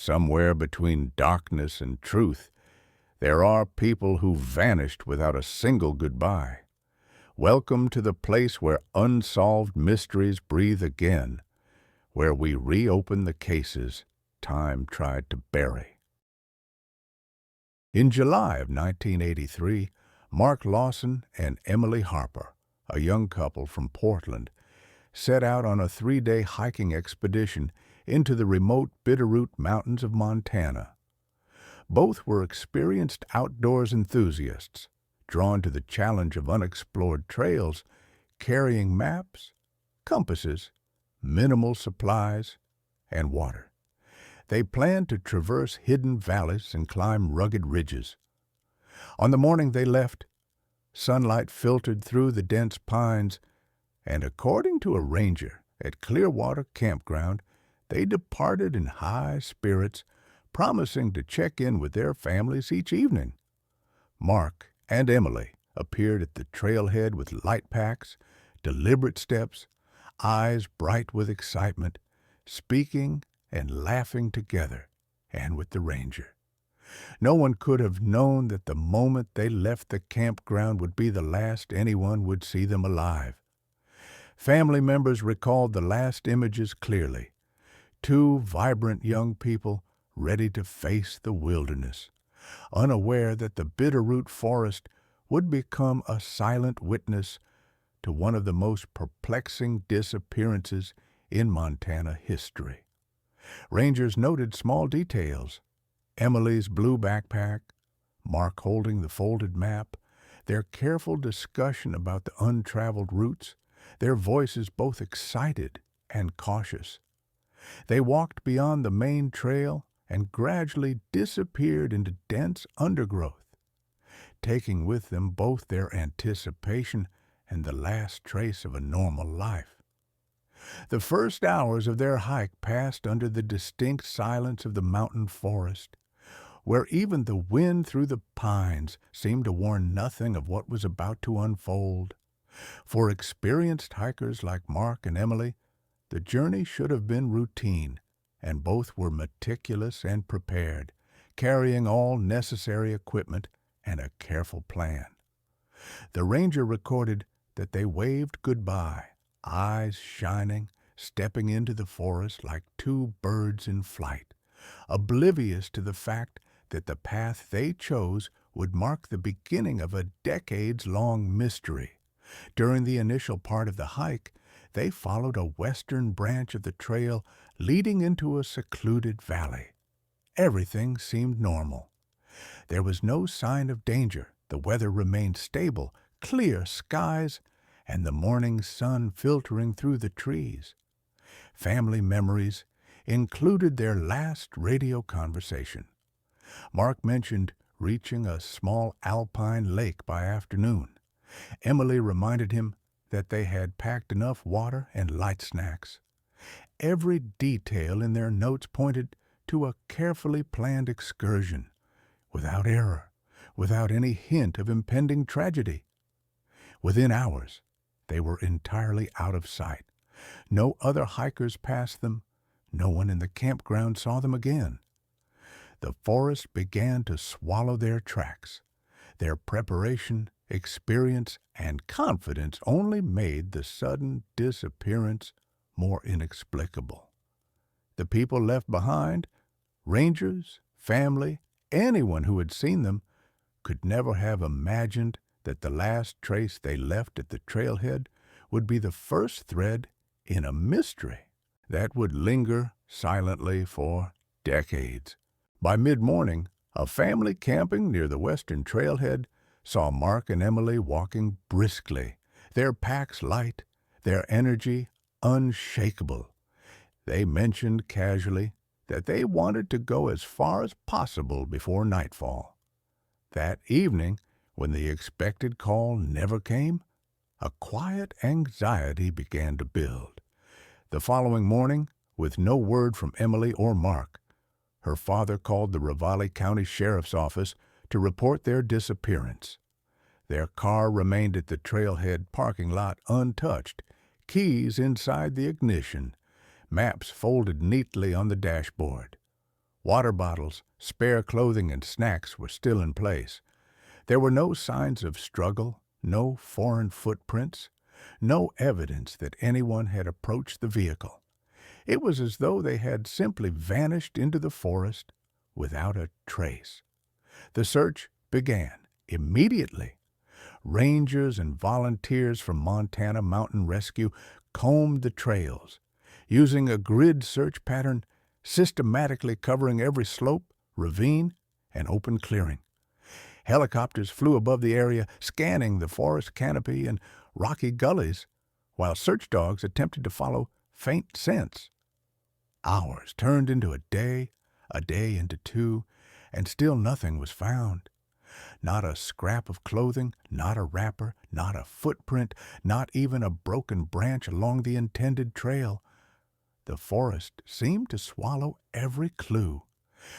somewhere between darkness and truth, there are people who vanished without a single goodbye. Welcome to the place where unsolved mysteries breathe again, where we reopen the cases time tried to bury. In July of 1983, Mark Lawson and Emily Harper, a young couple from Portland, set out on a 3-day hiking expedition into the remote Bitterroot Mountains of Montana. Both were experienced outdoors enthusiasts, drawn to the challenge of unexplored trails, carrying maps, compasses, minimal supplies, and water. They planned to traverse hidden valleys and climb rugged ridges. On the morning they left, sunlight filtered through the dense pines, and according to a ranger at Clearwater Campground, they departed in high spirits, promising to check in with their families each evening. Mark and Emily appeared at the trailhead with light packs, deliberate steps, eyes bright with excitement, speaking and laughing together and with the ranger. No one could have known that the moment they left the campground would be the last anyone would see them alive. Family members recalled the last images clearly. 2 vibrant young people ready to face the wilderness, unaware that the Bitterroot forest would become a silent witness to one of the most perplexing disappearances in Montana history. Rangers noted small details: Emily's blue backpack, Mark holding the folded map, their careful discussion about the untraveled routes, their voices both excited and cautious. They walked beyond the main trail and gradually disappeared into dense undergrowth, taking with them both their anticipation and the last trace of a normal life. The first hours of their hike passed under the distinct silence of the mountain forest, where even the wind through the pines seemed to warn nothing of what was about to unfold. For experienced hikers like Mark and Emily, the journey should have been routine, and both were meticulous and prepared, carrying all necessary equipment and a careful plan. The ranger recorded that they waved goodbye, eyes shining, stepping into the forest like 2 birds in flight, oblivious to the fact that the path they chose would mark the beginning of a decades-long mystery. During the initial part of the hike, they followed a western branch of the trail leading into a secluded valley. Everything seemed normal. There was no sign of danger. The weather remained stable, clear skies, and the morning sun filtering through the trees. Family memories included their last radio conversation. Mark mentioned reaching a small alpine lake by afternoon. Emily reminded him that they had packed enough water and light snacks. Every detail in their notes pointed to a carefully planned excursion, without error, without any hint of impending tragedy. Within hours, they were entirely out of sight. No other hikers passed them. No one in the campground saw them again. The forest began to swallow their tracks. Their preparation, experience, and confidence only made the sudden disappearance more inexplicable. The people left behind, rangers, family, anyone who had seen them, could never have imagined that the last trace they left at the trailhead would be the first thread in a mystery that would linger silently for decades. By mid-morning, a family camping near the western trailhead saw Mark and Emily walking briskly, their packs light, their energy unshakable. They mentioned casually that they wanted to go as far as possible before nightfall. That evening, when the expected call never came, a quiet anxiety began to build. The following morning, with no word from Emily or Mark, her father called the Ravalli County Sheriff's Office to report their disappearance. Their car remained at the trailhead parking lot untouched, keys inside the ignition, maps folded neatly on the dashboard. Water bottles, spare clothing, and snacks were still in place. There were no signs of struggle, no foreign footprints, no evidence that anyone had approached the vehicle. It was as though they had simply vanished into the forest without a trace. The search began immediately. Rangers and volunteers from Montana Mountain Rescue combed the trails, using a grid search pattern systematically covering every slope, ravine, and open clearing. Helicopters flew above the area, scanning the forest canopy and rocky gullies, while search dogs attempted to follow faint scents. Hours turned into a day into two, and still nothing was found. Not a scrap of clothing, not a wrapper, not a footprint, not even a broken branch along the intended trail. The forest seemed to swallow every clue.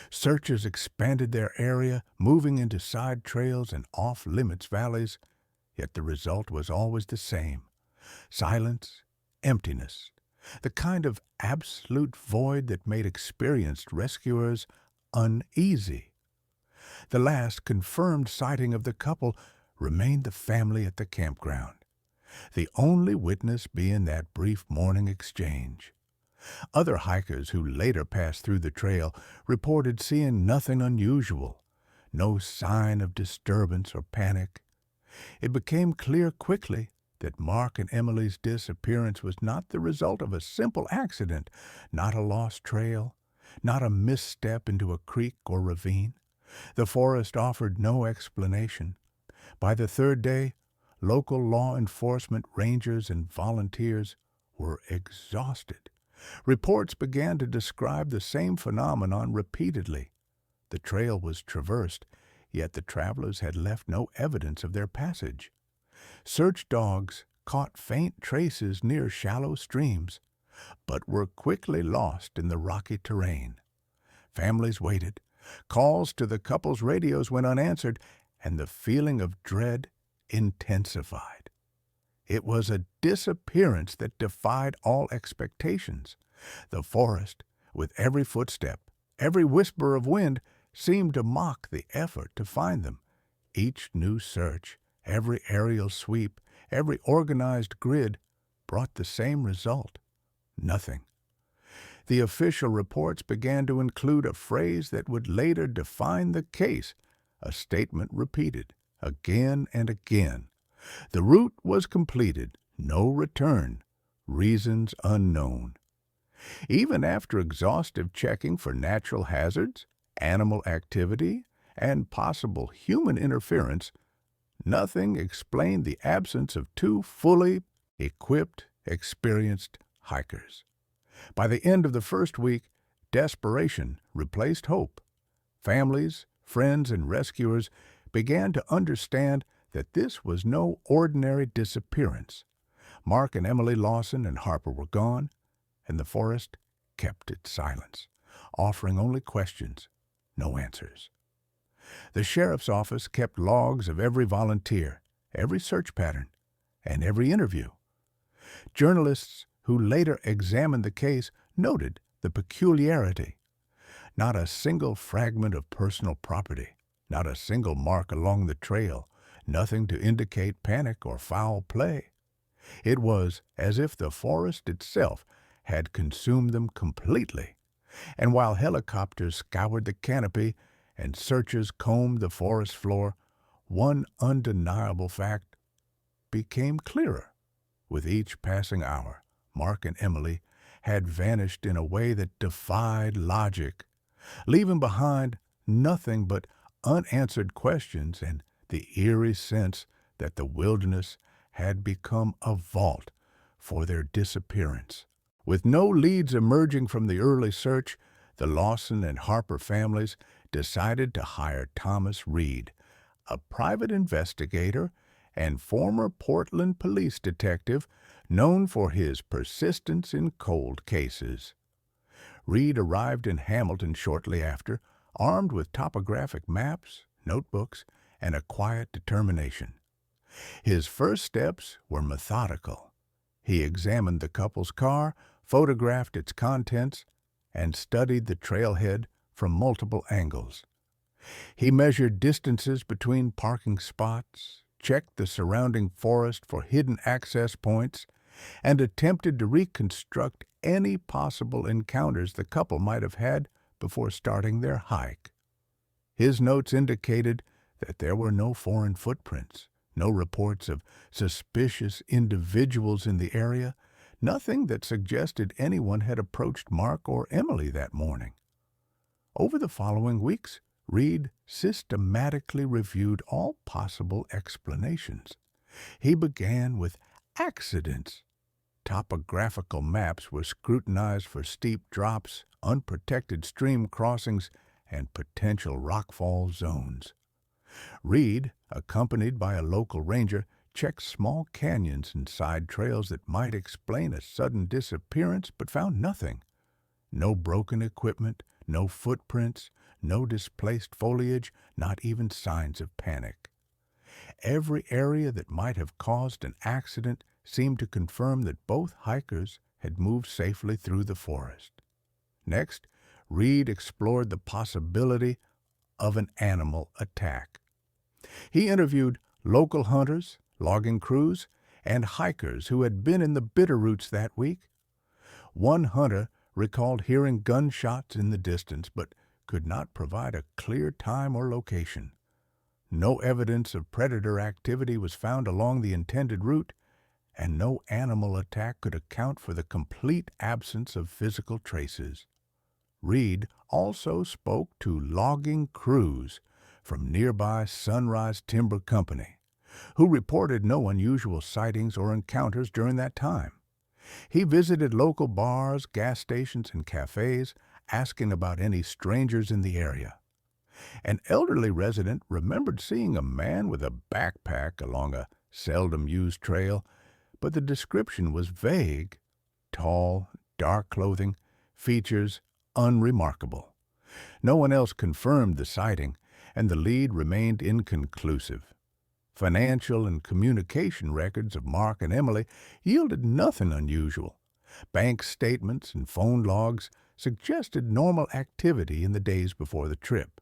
Searchers expanded their area, moving into side trails and off-limits valleys, yet the result was always the same: silence, emptiness, the kind of absolute void that made experienced rescuers uneasy. The last confirmed sighting of the couple remained the family at the campground, the only witness being that brief morning exchange. Other hikers who later passed through the trail reported seeing nothing unusual, no sign of disturbance or panic. It became clear quickly that Mark and Emily's disappearance was not the result of a simple accident, not a lost trail, not a misstep into a creek or ravine. The forest offered no explanation. By the third day, local law enforcement, rangers, and volunteers were exhausted. Reports began to describe the same phenomenon repeatedly. The trail was traversed, yet the travelers had left no evidence of their passage. Search dogs caught faint traces near shallow streams, but were quickly lost in the rocky terrain. Families waited. Calls to the couple's radios went unanswered, and the feeling of dread intensified. It was a disappearance that defied all expectations. The forest, with every footstep, every whisper of wind, seemed to mock the effort to find them. Each new search, every aerial sweep, every organized grid brought the same result: nothing. The official reports began to include a phrase that would later define the case, a statement repeated again and again. The route was completed, no return, reasons unknown. Even after exhaustive checking for natural hazards, animal activity, and possible human interference, nothing explained the absence of two fully equipped, experienced hikers. By the end of the first week, desperation replaced hope. Families, friends, and rescuers began to understand that this was no ordinary disappearance. Mark and Emily Lawson and Harper were gone, and the forest kept its silence, offering only questions, no answers. The sheriff's office kept logs of every volunteer, every search pattern, and every interview. Journalists who later examined the case noted the peculiarity. Not a single fragment of personal property, not a single mark along the trail, nothing to indicate panic or foul play. It was as if the forest itself had consumed them completely. And while helicopters scoured the canopy and searchers combed the forest floor, one undeniable fact became clearer. With each passing hour, Mark and Emily had vanished in a way that defied logic, leaving behind nothing but unanswered questions and the eerie sense that the wilderness had become a vault for their disappearance. With no leads emerging from the early search, the Lawson and Harper families decided to hire Thomas Reed, a private investigator and former Portland police detective known for his persistence in cold cases. Reed arrived in Hamilton shortly after, armed with topographic maps, notebooks, and a quiet determination. His first steps were methodical. He examined the couple's car, photographed its contents, and studied the trailhead from multiple angles. He measured distances between parking spots, checked the surrounding forest for hidden access points, and attempted to reconstruct any possible encounters the couple might have had before starting their hike. His notes indicated that there were no foreign footprints, no reports of suspicious individuals in the area, nothing that suggested anyone had approached Mark or Emily that morning. Over the following weeks, Reed systematically reviewed all possible explanations. He began with accidents. Topographical maps were scrutinized for steep drops, unprotected stream crossings, and potential rockfall zones. Reed, accompanied by a local ranger, checked small canyons and side trails that might explain a sudden disappearance, but found nothing. No broken equipment, no footprints, no displaced foliage, not even signs of panic. Every area that might have caused an accident seemed to confirm that both hikers had moved safely through the forest. Next, Reed explored the possibility of an animal attack. He interviewed local hunters, logging crews, and hikers who had been in the Bitterroots that week. One hunter recalled hearing gunshots in the distance, but could not provide a clear time or location. No evidence of predator activity was found along the intended route, and no animal attack could account for the complete absence of physical traces. Reed also spoke to logging crews from nearby Sunrise Timber Company, who reported no unusual sightings or encounters during that time. He visited local bars, gas stations, and cafes, asking about any strangers in the area. An elderly resident remembered seeing a man with a backpack along a seldom-used trail, but the description was vague. Tall, dark clothing, features unremarkable. No one else confirmed the sighting, and the lead remained inconclusive. Financial and communication records of Mark and Emily yielded nothing unusual. Bank statements and phone logs suggested normal activity in the days before the trip.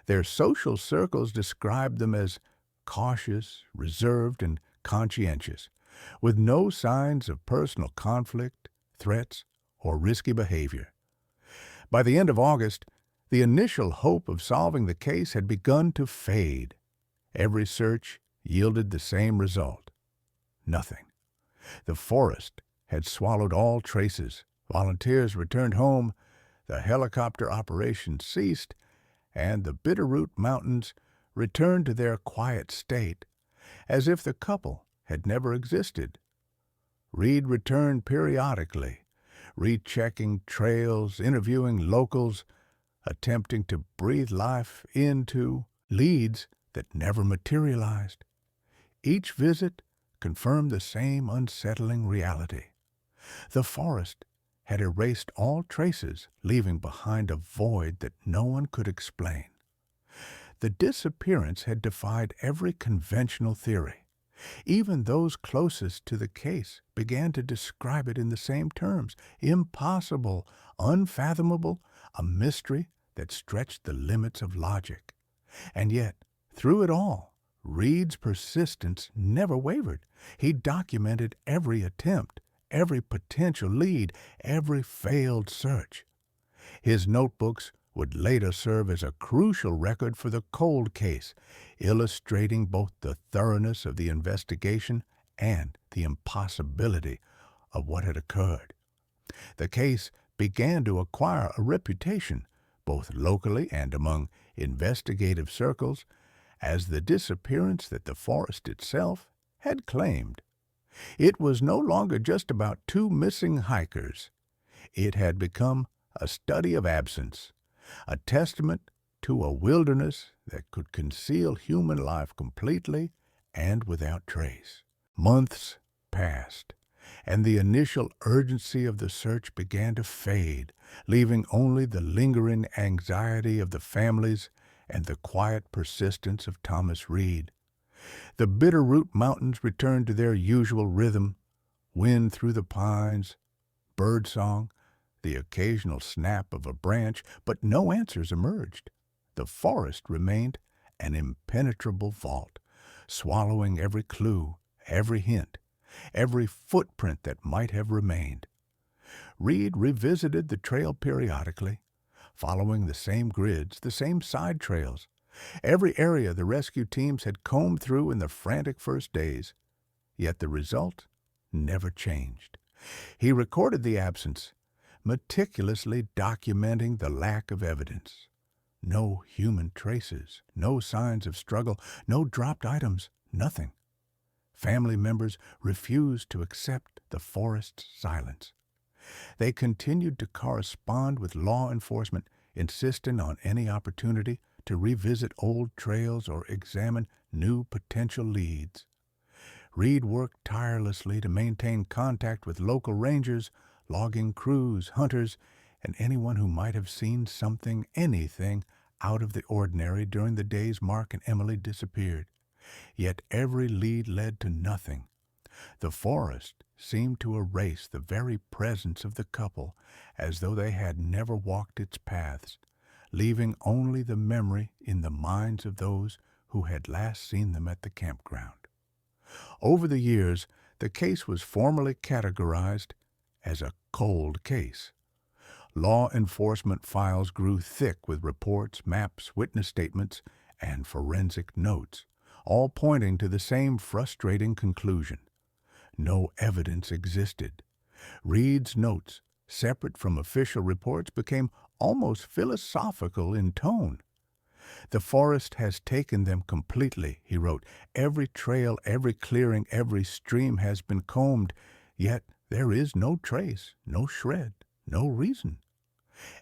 Their social circles described them as cautious, reserved, and conscientious, with no signs of personal conflict, threats, or risky behavior. By the end of August, the initial hope of solving the case had begun to fade. Every search yielded the same result: nothing. The forest had swallowed all traces. Volunteers returned home, the helicopter operation ceased, and the Bitterroot Mountains returned to their quiet state, as if the couple had never existed. Reed returned periodically, rechecking trails, interviewing locals, attempting to breathe life into leads that never materialized. Each visit confirmed the same unsettling reality. The forest had erased all traces, leaving behind a void that no one could explain. The disappearance had defied every conventional theory. Even those closest to the case began to describe it in the same terms: impossible, unfathomable, a mystery that stretched the limits of logic. And yet, through it all, Reed's persistence never wavered. He documented every attempt, every potential lead, every failed search. His notebooks would later serve as a crucial record for the cold case, illustrating both the thoroughness of the investigation and the impossibility of what had occurred. The case began to acquire a reputation, both locally and among investigative circles, as the disappearance that the forest itself had claimed. It was no longer just about two missing hikers. It had become a study of absence, a testament to a wilderness that could conceal human life completely and without trace. Months passed, and the initial urgency of the search began to fade, leaving only the lingering anxiety of the families and the quiet persistence of Thomas Reed. The Bitterroot Mountains returned to their usual rhythm: wind through the pines, birdsong, the occasional snap of a branch, but no answers emerged. The forest remained an impenetrable vault, swallowing every clue, every hint, every footprint that might have remained. Reed revisited the trail periodically, following the same grids, the same side trails, every area the rescue teams had combed through in the frantic first days. Yet the result never changed. He recorded the absence, meticulously documenting the lack of evidence. No human traces, no signs of struggle, no dropped items, nothing. Family members refused to accept the forest's silence. They continued to correspond with law enforcement, insisting on any opportunity to revisit old trails or examine new potential leads. Reed worked tirelessly to maintain contact with local rangers, logging crews, hunters, and anyone who might have seen something, anything, out of the ordinary during the days Mark and Emily disappeared. Yet every lead led to nothing. The forest seemed to erase the very presence of the couple, as though they had never walked its paths, leaving only the memory in the minds of those who had last seen them at the campground. Over the years, the case was formally categorized as a cold case. Law enforcement files grew thick with reports, maps, witness statements, and forensic notes, all pointing to the same frustrating conclusion. No evidence existed. Reed's notes, separate from official reports, became almost philosophical in tone. "The forest has taken them completely," he wrote. "Every trail, every clearing, every stream has been combed, yet there is no trace, no shred, no reason."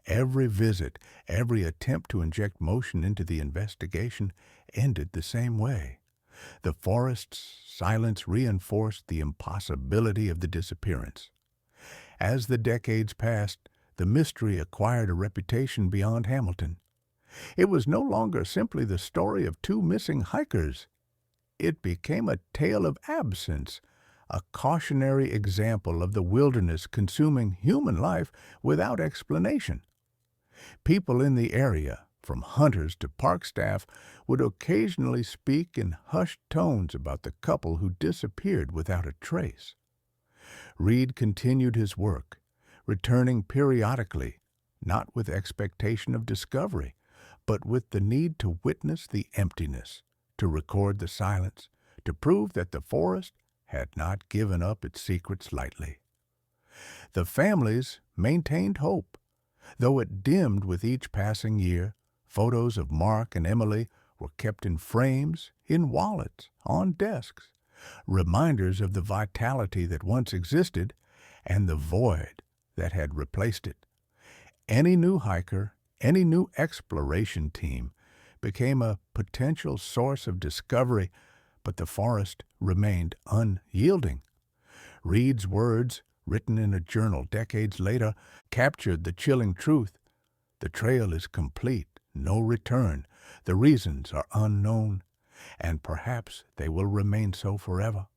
Every visit, every attempt to inject motion into the investigation ended the same way. The forest's silence reinforced the impossibility of the disappearance. As the decades passed, the mystery acquired a reputation beyond Hamilton. It was no longer simply the story of two missing hikers. It became a tale of absence, a cautionary example of the wilderness consuming human life without explanation. People in the area, from hunters to park staff, would occasionally speak in hushed tones about the couple who disappeared without a trace. Reed continued his work, returning periodically, not with expectation of discovery, but with the need to witness the emptiness, to record the silence, to prove that the forest had not given up its secrets lightly. The families maintained hope. Though it dimmed with each passing year, photos of Mark and Emily were kept in frames, in wallets, on desks, reminders of the vitality that once existed and the void that had replaced it. Any new hiker, any new exploration team became a potential source of discovery, but the forest remained unyielding. Reed's words, written in a journal decades later, captured the chilling truth. The trail is complete, no return. The reasons are unknown, and perhaps they will remain so forever.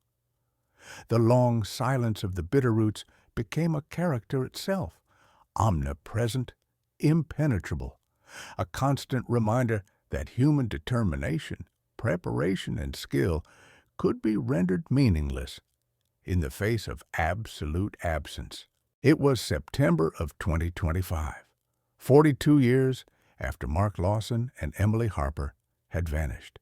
The long silence of the Bitterroots became a character itself, omnipresent, impenetrable, a constant reminder that human determination, preparation, and skill could be rendered meaningless in the face of absolute absence. It was September of 2025, 42 years after Mark Lawson and Emily Harper had vanished.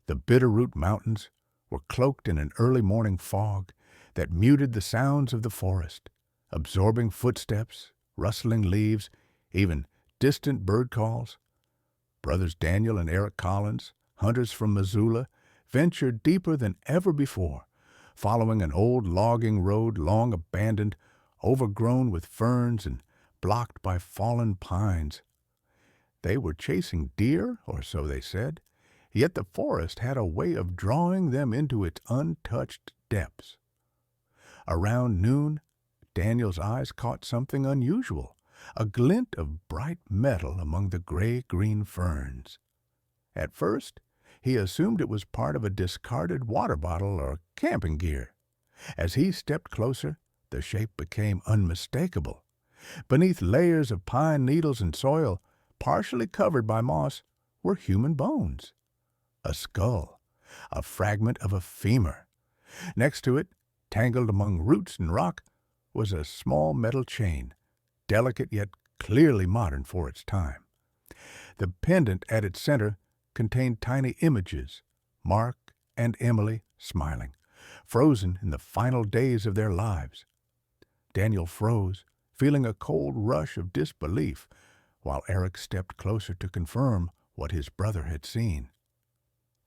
The Bitterroot Mountains were cloaked in an early morning fog that muted the sounds of the forest, absorbing footsteps, rustling leaves, even distant bird calls. Brothers Daniel and Eric Collins, hunters from Missoula, ventured deeper than ever before, following an old logging road long abandoned, overgrown with ferns and blocked by fallen pines. They were chasing deer, or so they said, yet the forest had a way of drawing them into its untouched depths. Around noon, Daniel's eyes caught something unusual, a glint of bright metal among the gray-green ferns. At first, he assumed it was part of a discarded water bottle or camping gear. As he stepped closer, the shape became unmistakable. Beneath layers of pine needles and soil, partially covered by moss, were human bones. A skull, a fragment of a femur. Next to it, tangled among roots and rock, was a small metal chain, delicate yet clearly modern for its time. The pendant at its center contained tiny images, Mark and Emily smiling, frozen in the final days of their lives. Daniel froze, feeling a cold rush of disbelief, while Eric stepped closer to confirm what his brother had seen.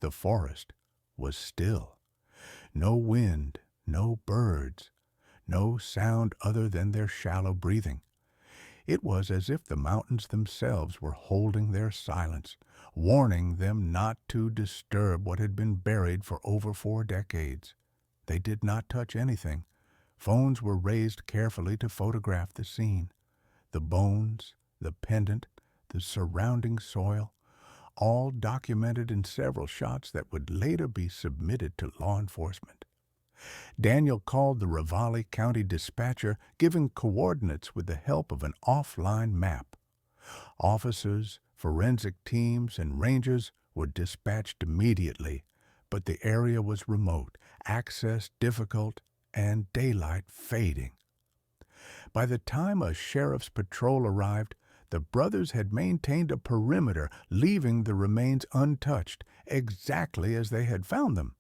The forest was still. No wind, no birds, no sound other than their shallow breathing. It was as if the mountains themselves were holding their silence, warning them not to disturb what had been buried for over 4 decades. They did not touch anything. Phones were raised carefully to photograph the scene. The bones, the pendant, the surrounding soil, all documented in several shots that would later be submitted to law enforcement. Daniel called the Ravalli County dispatcher, giving coordinates with the help of an offline map. Officers, forensic teams, and rangers were dispatched immediately, but the area was remote, access difficult, and daylight fading. By the time a sheriff's patrol arrived, the brothers had maintained a perimeter, leaving the remains untouched, exactly as they had found them.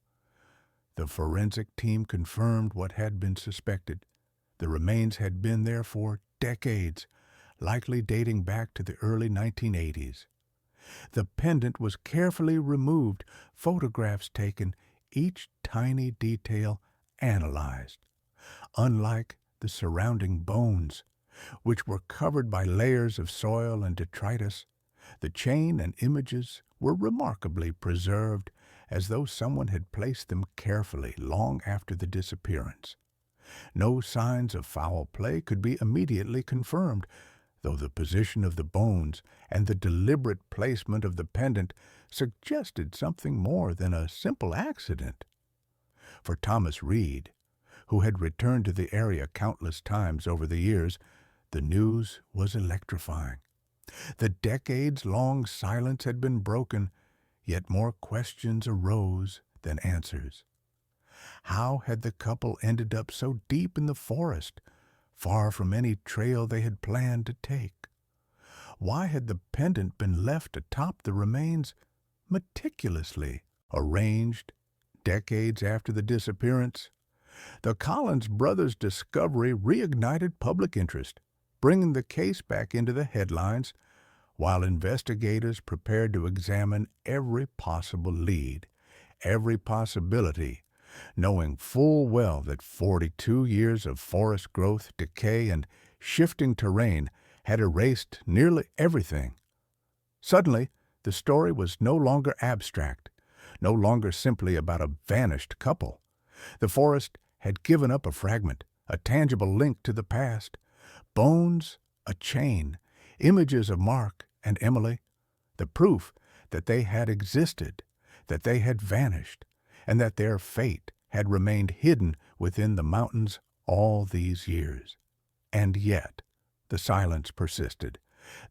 The forensic team confirmed what had been suspected. The remains had been there for decades, likely dating back to the early 1980s. The pendant was carefully removed, photographs taken, each tiny detail analyzed. Unlike the surrounding bones, which were covered by layers of soil and detritus, the chain and images were remarkably preserved, as though someone had placed them carefully long after the disappearance. No signs of foul play could be immediately confirmed, though the position of the bones and the deliberate placement of the pendant suggested something more than a simple accident. For Thomas Reed, who had returned to the area countless times over the years, the news was electrifying. The decades-long silence had been broken, yet more questions arose than answers. How had the couple ended up so deep in the forest, far from any trail they had planned to take? Why had the pendant been left atop the remains, meticulously arranged, decades after the disappearance? The Collins brothers' discovery reignited public interest, bringing the case back into the headlines, while investigators prepared to examine every possible lead, every possibility, knowing full well that 42 years of forest growth, decay, and shifting terrain had erased nearly everything. Suddenly, the story was no longer abstract, no longer simply about a vanished couple. The forest had given up a fragment, a tangible link to the past. Bones, a chain, images of Mark and Emily, the proof that they had existed, that they had vanished, and that their fate had remained hidden within the mountains all these years. And yet, the silence persisted.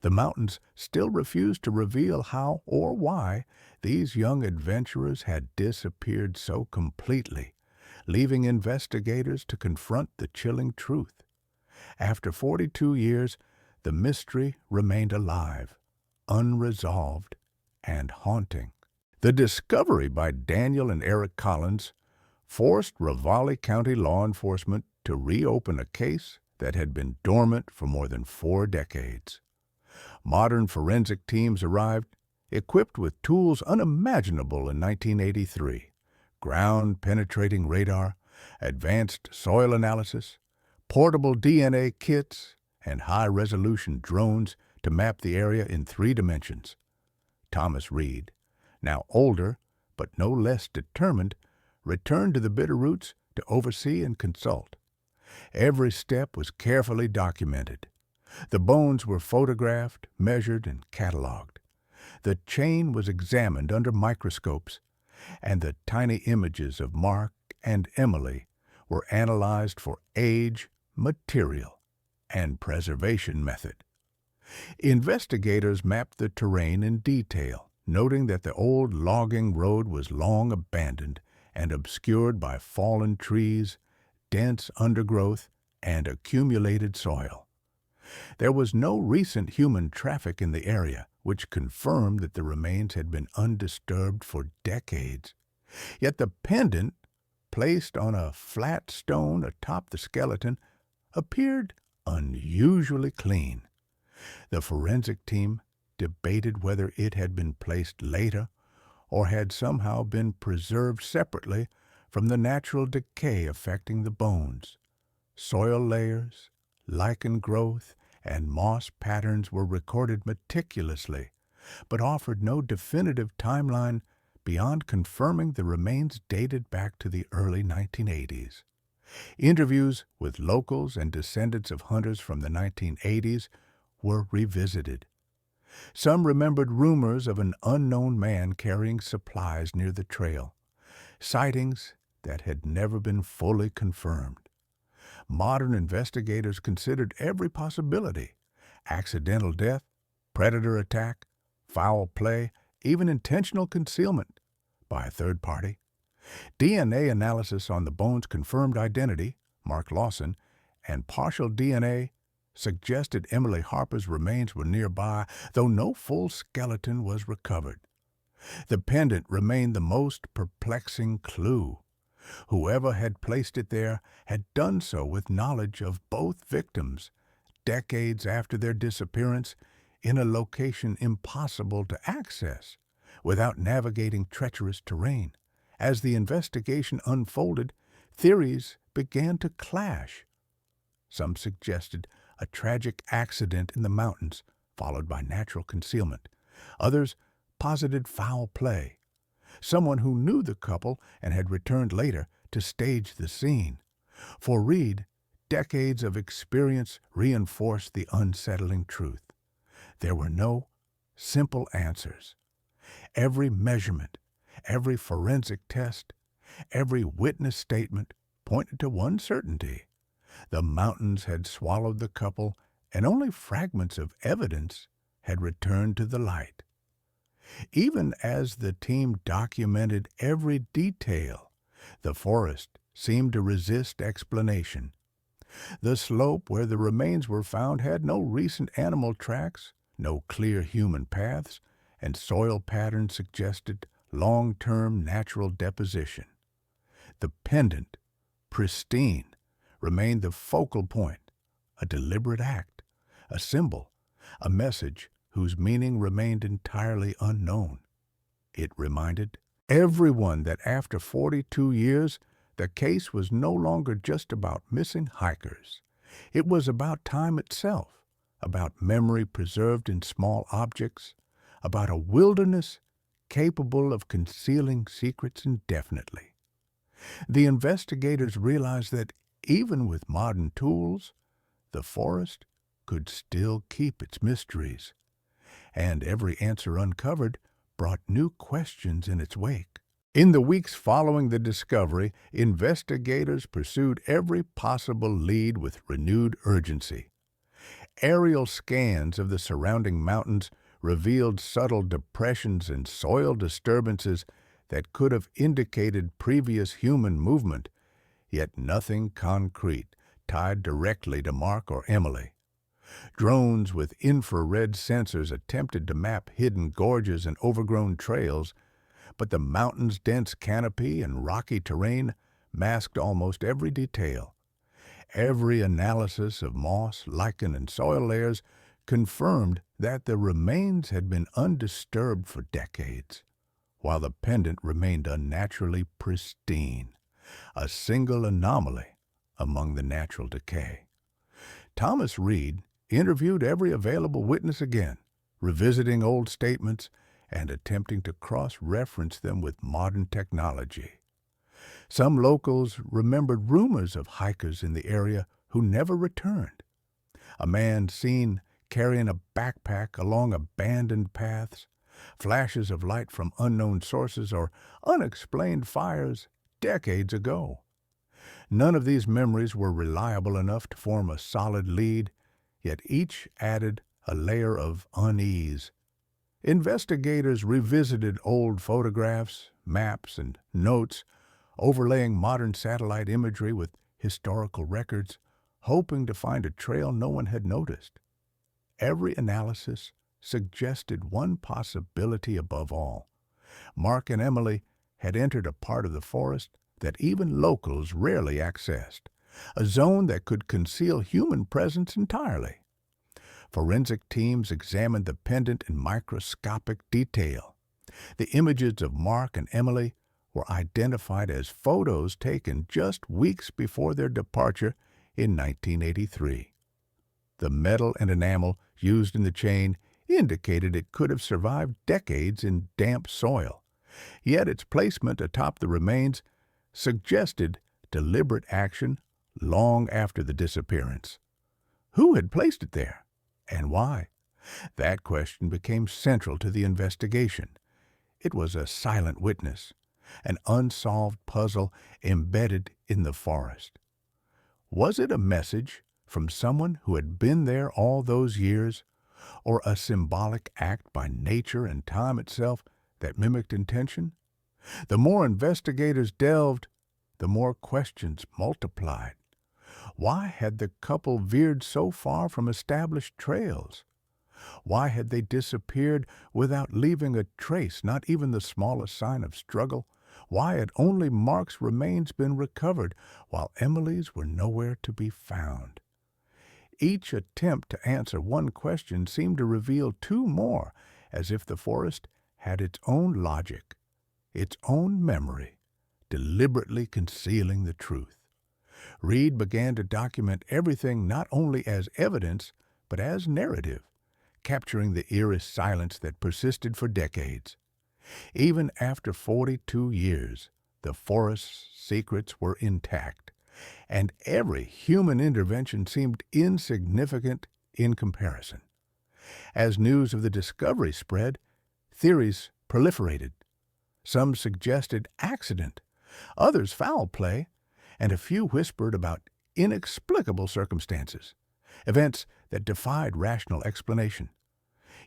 The mountains still refused to reveal how or why these young adventurers had disappeared so completely, leaving investigators to confront the chilling truth. After 42 years, the mystery remained alive, unresolved, and haunting. The discovery by Daniel and Eric Collins forced Ravalli County law enforcement to reopen a case that had been dormant for more than 4 decades. Modern forensic teams arrived, equipped with tools unimaginable in 1983, ground-penetrating radar, advanced soil analysis, portable DNA kits, and high-resolution drones to map the area in 3 dimensions. Thomas Reed, now older but no less determined, returned to the Bitterroots to oversee and consult. Every step was carefully documented. The bones were photographed, measured, and cataloged. The chain was examined under microscopes, and the tiny images of Mark and Emily were analyzed for age, material, and preservation method. Investigators mapped the terrain in detail, noting that the old logging road was long abandoned and obscured by fallen trees, dense undergrowth, and accumulated soil. There was no recent human traffic in the area, which confirmed that the remains had been undisturbed for decades. Yet the pendant, placed on a flat stone atop the skeleton, appeared unusually clean. The forensic team debated whether it had been placed later or had somehow been preserved separately from the natural decay affecting the bones. Soil layers, lichen growth, and moss patterns were recorded meticulously, but offered no definitive timeline beyond confirming the remains dated back to the early 1980s. Interviews with locals and descendants of hunters from the 1980s were revisited. Some remembered rumors of an unknown man carrying supplies near the trail, sightings that had never been fully confirmed. Modern investigators considered every possibility: accidental death, predator attack, foul play, even intentional concealment by a third party. DNA analysis on the bones confirmed identity, Mark Lawson, and partial DNA suggested Emily Harper's remains were nearby, though no full skeleton was recovered. The pendant remained the most perplexing clue. Whoever had placed it there had done so with knowledge of both victims, decades after their disappearance, in a location impossible to access, without navigating treacherous terrain. As the investigation unfolded, theories began to clash. Some suggested a tragic accident in the mountains, followed by natural concealment. Others posited foul play. Someone who knew the couple and had returned later to stage the scene. For Reed, decades of experience reinforced the unsettling truth. There were no simple answers. Every measurement, every forensic test, every witness statement pointed to one certainty: the mountains had swallowed the couple, and only fragments of evidence had returned to the light. Even as the team documented every detail, the forest seemed to resist explanation. The slope where the remains were found had no recent animal tracks, no clear human paths, and soil patterns suggested long-term natural deposition. The pendant, pristine, remained the focal point, a deliberate act, a symbol, a message whose meaning remained entirely unknown. It reminded everyone that after 42 years, the case was no longer just about missing hikers. It was about time itself, about memory preserved in small objects, about a wilderness capable of concealing secrets indefinitely. The investigators realized that even with modern tools, the forest could still keep its mysteries, and every answer uncovered brought new questions in its wake. In the weeks following the discovery, investigators pursued every possible lead with renewed urgency. Aerial scans of the surrounding mountains revealed subtle depressions and soil disturbances that could have indicated previous human movement, yet nothing concrete tied directly to Mark or Emily. Drones with infrared sensors attempted to map hidden gorges and overgrown trails, but the mountain's dense canopy and rocky terrain masked almost every detail. Every analysis of moss, lichen, and soil layers confirmed that the remains had been undisturbed for decades, while the pendant remained unnaturally pristine, a single anomaly among the natural decay. Thomas Reed interviewed every available witness again, revisiting old statements and attempting to cross-reference them with modern technology. Some locals remembered rumors of hikers in the area who never returned. A man seen carrying a backpack along abandoned paths, flashes of light from unknown sources, or unexplained fires decades ago. None of these memories were reliable enough to form a solid lead, yet each added a layer of unease. Investigators revisited old photographs, maps, and notes, overlaying modern satellite imagery with historical records, hoping to find a trail no one had noticed. Every analysis suggested one possibility above all. Mark and Emily had entered a part of the forest that even locals rarely accessed, a zone that could conceal human presence entirely. Forensic teams examined the pendant in microscopic detail. The images of Mark and Emily were identified as photos taken just weeks before their departure in 1983. The metal and enamel used in the chain indicated it could have survived decades in damp soil, yet its placement atop the remains suggested deliberate action long after the disappearance. Who had placed it there, and why? That question became central to the investigation. It was a silent witness, an unsolved puzzle embedded in the forest. Was it a message from someone who had been there all those years, or a symbolic act by nature and time itself that mimicked intention? The more investigators delved, the more questions multiplied. Why had the couple veered so far from established trails? Why had they disappeared without leaving a trace, not even the smallest sign of struggle? Why had only Mark's remains been recovered, while Emily's were nowhere to be found? Each attempt to answer one question seemed to reveal two more, as if the forest had its own logic, its own memory, deliberately concealing the truth. Reed began to document everything not only as evidence, but as narrative, capturing the eerie silence that persisted for decades. Even after 42 years, the forest's secrets were intact, and every human intervention seemed insignificant in comparison. As news of the discovery spread, theories proliferated. Some suggested accident, others foul play, and a few whispered about inexplicable circumstances, events that defied rational explanation.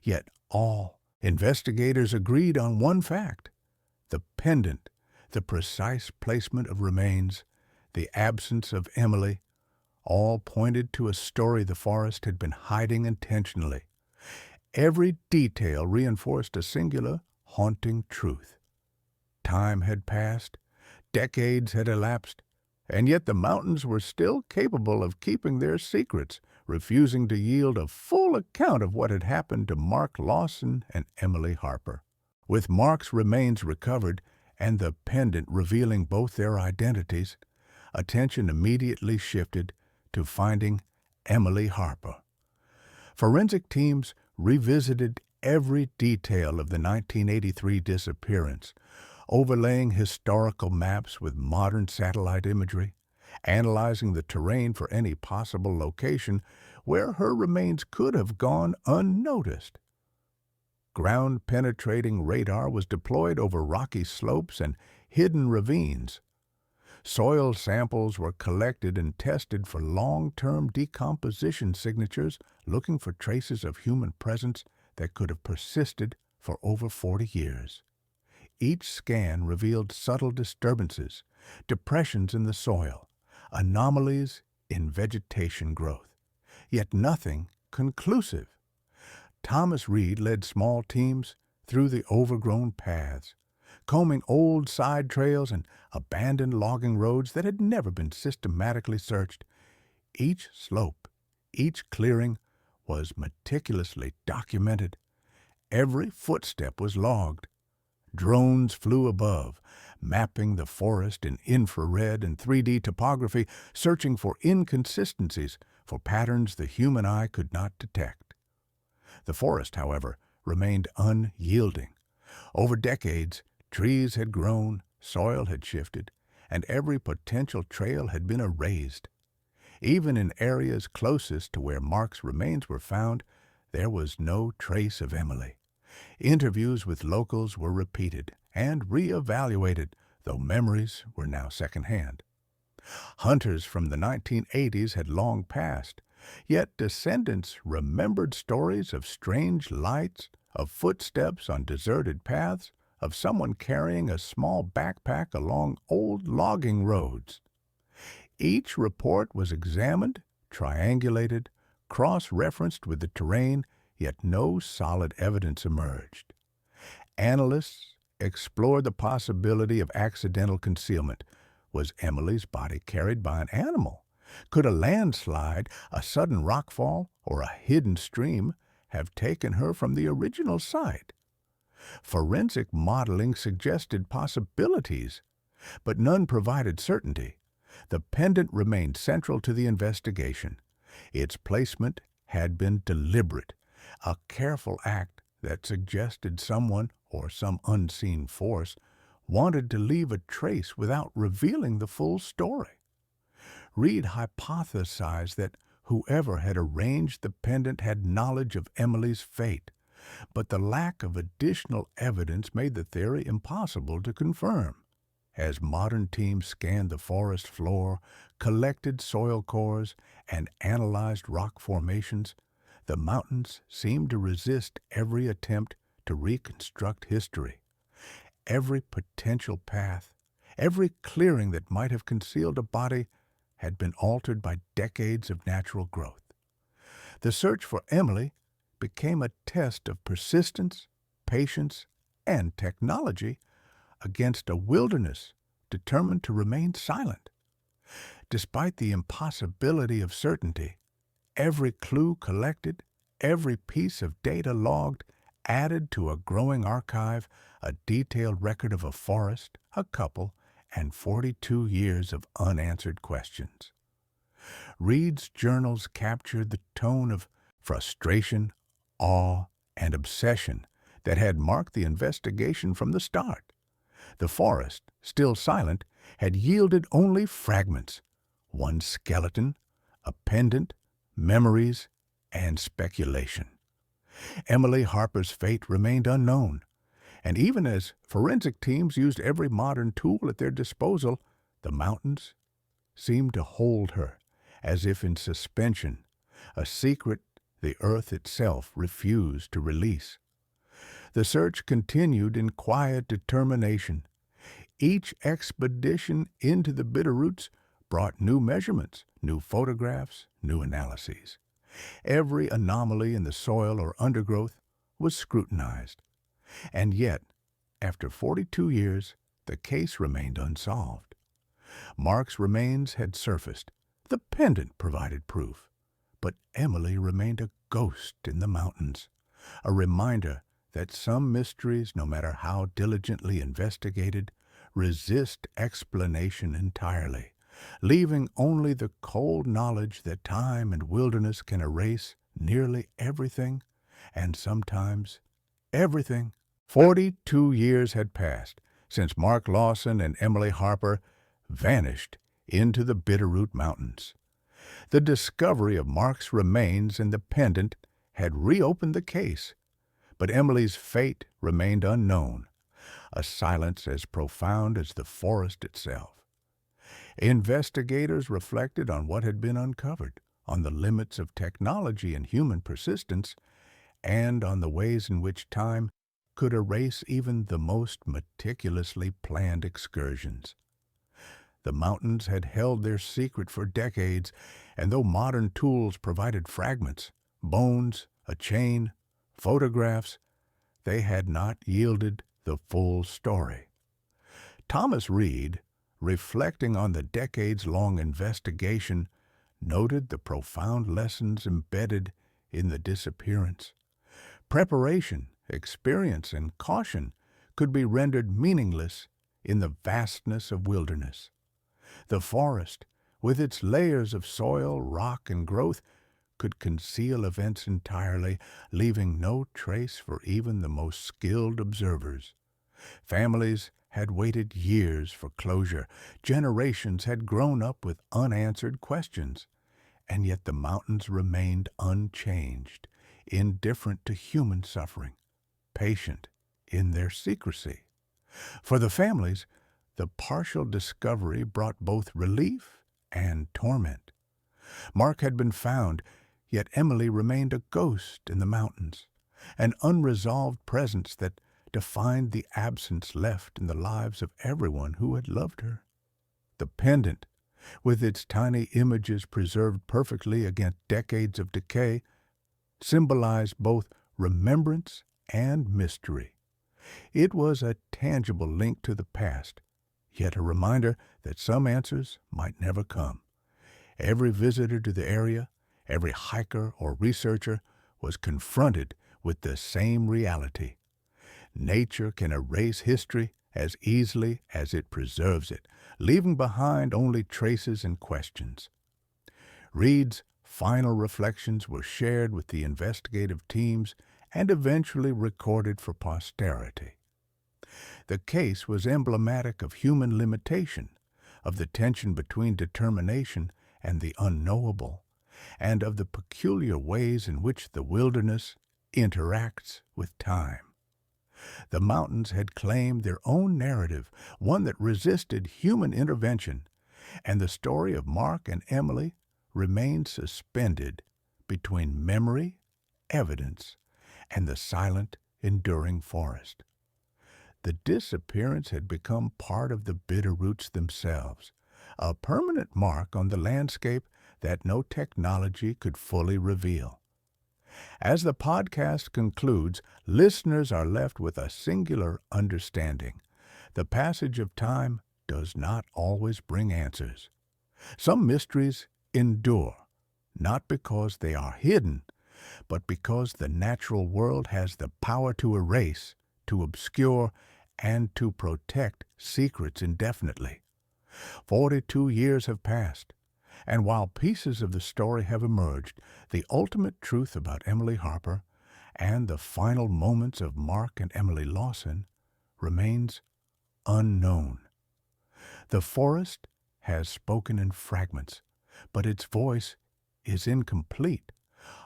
Yet all investigators agreed on one fact: the pendant, the precise placement of remains, the absence of Emily, all pointed to a story the forest had been hiding intentionally. Every detail reinforced a singular, haunting truth. Time had passed, decades had elapsed, and yet the mountains were still capable of keeping their secrets, refusing to yield a full account of what had happened to Mark Lawson and Emily Harper. With Mark's remains recovered and the pendant revealing both their identities, attention immediately shifted to finding Emily Harper. Forensic teams revisited every detail of the 1983 disappearance, overlaying historical maps with modern satellite imagery, analyzing the terrain for any possible location where her remains could have gone unnoticed. Ground-penetrating radar was deployed over rocky slopes and hidden ravines. Soil samples were collected and tested for long-term decomposition signatures, looking for traces of human presence that could have persisted for over 40 years. Each scan revealed subtle disturbances, depressions in the soil, anomalies in vegetation growth, yet nothing conclusive. Thomas Reed led small teams through the overgrown paths, combing old side trails and abandoned logging roads that had never been systematically searched. Each slope, each clearing was meticulously documented. Every footstep was logged. Drones flew above, mapping the forest in infrared and 3D topography, searching for inconsistencies, for patterns the human eye could not detect. The forest, however, remained unyielding. Over decades, trees had grown, soil had shifted, and every potential trail had been erased. Even in areas closest to where Mark's remains were found, there was no trace of Emily. Interviews with locals were repeated and re-evaluated, though memories were now secondhand. Hunters from the 1980s had long passed, Yet descendants remembered stories of strange lights, of footsteps on deserted paths, of someone carrying a small backpack along old logging roads. Each report was examined, triangulated, cross-referenced with the terrain, yet no solid evidence emerged. Analysts explored the possibility of accidental concealment. Was Emily's body carried by an animal? Could a landslide, a sudden rockfall, or a hidden stream have taken her from the original site? Forensic modeling suggested possibilities, but none provided certainty. The pendant remained central to the investigation. Its placement had been deliberate, a careful act that suggested someone or some unseen force wanted to leave a trace without revealing the full story. Reed hypothesized that whoever had arranged the pendant had knowledge of Emily's fate, but the lack of additional evidence made the theory impossible to confirm. As modern teams scanned the forest floor, collected soil cores, and analyzed rock formations, the mountains seemed to resist every attempt to reconstruct history. Every potential path, every clearing that might have concealed a body had been altered by decades of natural growth. The search for Emily became a test of persistence, patience, and technology against a wilderness determined to remain silent. Despite the impossibility of certainty, every clue collected, every piece of data logged, added to a growing archive, a detailed record of a forest, a couple, and 42 years of unanswered questions. Reed's journals captured the tone of frustration, awe, and obsession that had marked the investigation from the start. The forest, still silent, had yielded only fragments, one skeleton, a pendant, memories, and speculation. Emily Harper's fate remained unknown, and even as forensic teams used every modern tool at their disposal, the mountains seemed to hold her, as if in suspension, a secret the earth itself refused to release. The search continued in quiet determination. Each expedition into the Bitterroots brought new measurements, new photographs, new analyses. Every anomaly in the soil or undergrowth was scrutinized. And yet, after 42 years, the case remained unsolved. Mark's remains had surfaced. The pendant provided proof. But Emily remained a ghost in the mountains, a reminder that some mysteries, no matter how diligently investigated, resist explanation entirely, leaving only the cold knowledge that time and wilderness can erase nearly everything, and sometimes everything. 42 years had passed since Mark Lawson and Emily Harper vanished into the Bitterroot Mountains. The discovery of Mark's remains and the pendant had reopened the case, but Emily's fate remained unknown, a silence as profound as the forest itself. Investigators reflected on what had been uncovered, on the limits of technology and human persistence, and on the ways in which time could erase even the most meticulously planned excursions. The mountains had held their secret for decades, and though modern tools provided fragments, bones, a chain, photographs, they had not yielded the full story. Thomas Reed, reflecting on the decades-long investigation, noted the profound lessons embedded in the disappearance. Preparation, experience, and caution could be rendered meaningless in the vastness of wilderness. The forest, with its layers of soil, rock, and growth, could conceal events entirely, leaving no trace for even the most skilled observers. Families had waited years for closure. Generations had grown up with unanswered questions. And yet the mountains remained unchanged, indifferent to human suffering, patient in their secrecy. For the families, the partial discovery brought both relief and torment. Mark had been found, yet Emily remained a ghost in the mountains, an unresolved presence that defined the absence left in the lives of everyone who had loved her. The pendant, with its tiny images preserved perfectly against decades of decay, symbolized both remembrance and mystery. It was a tangible link to the past, yet a reminder that some answers might never come. Every visitor to the area, every hiker or researcher, was confronted with the same reality. Nature can erase history as easily as it preserves it, leaving behind only traces and questions. Reed's final reflections were shared with the investigative teams and eventually recorded for posterity. The case was emblematic of human limitation, of the tension between determination and the unknowable, and of the peculiar ways in which the wilderness interacts with time. The mountains had claimed their own narrative, one that resisted human intervention, and the story of Mark and Emily remained suspended between memory, evidence, and the silent, enduring forest. The disappearance had become part of the Bitterroots themselves, a permanent mark on the landscape that no technology could fully reveal. As the podcast concludes, listeners are left with a singular understanding. The passage of time does not always bring answers. Some mysteries endure, not because they are hidden, but because the natural world has the power to erase, to obscure, and to protect secrets indefinitely. 42 years have passed, and while pieces of the story have emerged, the ultimate truth about Emily Harper and the final moments of Mark and Emily Lawson remains unknown. The forest has spoken in fragments, but its voice is incomplete,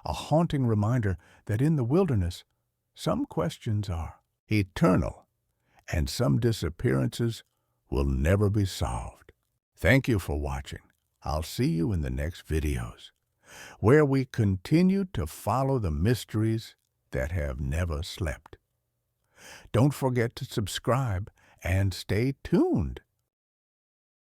a haunting reminder that in the wilderness, some questions are eternal, and some disappearances will never be solved. Thank you for watching. I'll see you in the next videos, where we continue to follow the mysteries that have never slept. Don't forget to subscribe and stay tuned